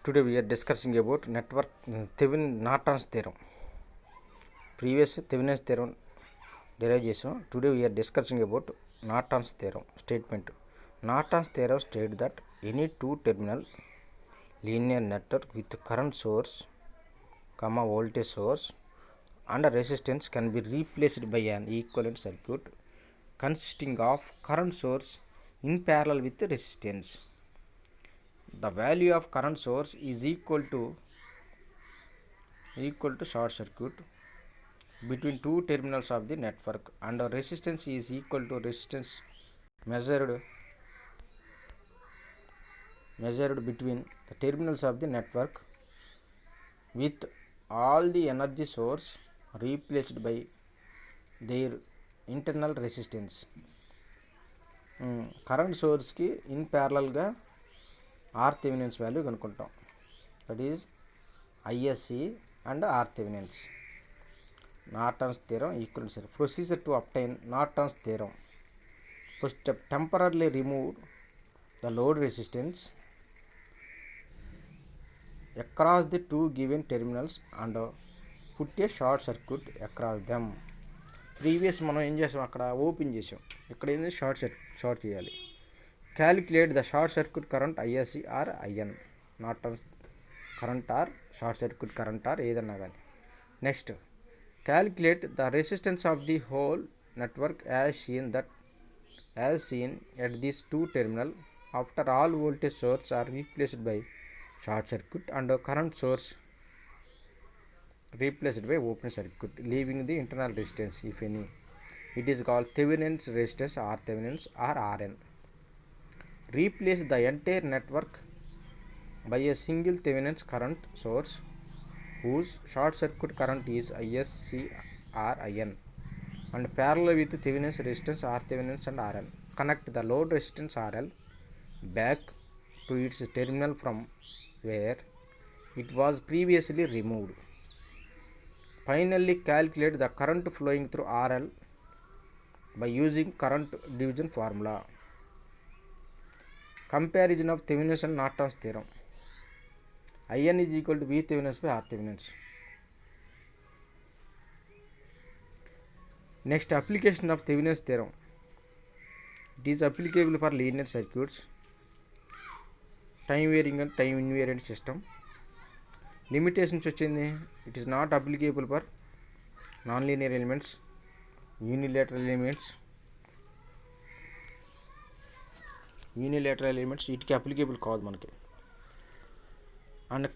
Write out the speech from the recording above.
Today we are discussing about network Thevenin Norton's theorem. Previous Thevenin's theorem derivation. Today we are discussing about Norton's theorem statement. Norton's theorem states that any two-terminal linear network with current source, voltage source, and a resistance can be replaced by an equivalent circuit consisting of current source in parallel with the resistance. The value of current source is equal to short circuit between two terminals of the network, and resistance is equal to resistance measured between the terminals of the network with all the energy source replaced by their internal resistance. Current source ki in parallel ga R Thevenin's value kanukuntam, that is ISC and R Thevenin's. Norton's theorem equivalent circuit. Procedure to obtain Norton's theorem. First step, temporarily remove the load resistance across the two given terminals and put a short circuit across them. Previous మనం ఏం చేసాం, అక్కడ open చేసాం, ఇక్కడ ఏంది short చేయాలి. Calculate the short circuit current ISC or IN. Norton's current or short circuit current or ఏదన్నా కానీ. Next, calculate the resistance of the whole network as seen at these two terminals after all voltage source are replaced by short circuit and current source replaced by open circuit, leaving the internal resistance if any. It is called Thevenin's resistance or Thevenin's or Rn. Replace the entire network by a single Thevenin's current source whose short circuit current is ISC or IN and parallel with Thevenin's resistance R Thevenin's and RL. Connect the load resistance RL back to its terminal from where it was previously removed. Finally, calculate the current flowing through RL by using current division formula. Comparison of Thevenin's and Norton's theorem. IN is equal to V Thevenin's by R Thevenin's. Next, application of Thevenin's theorem. It is applicable for linear circuits, time varying and time invariant system. Limitations వచ్చింది, it is not applicable for non-linear elements, unilateral elements వీటికి applicable కాదు మనకి. And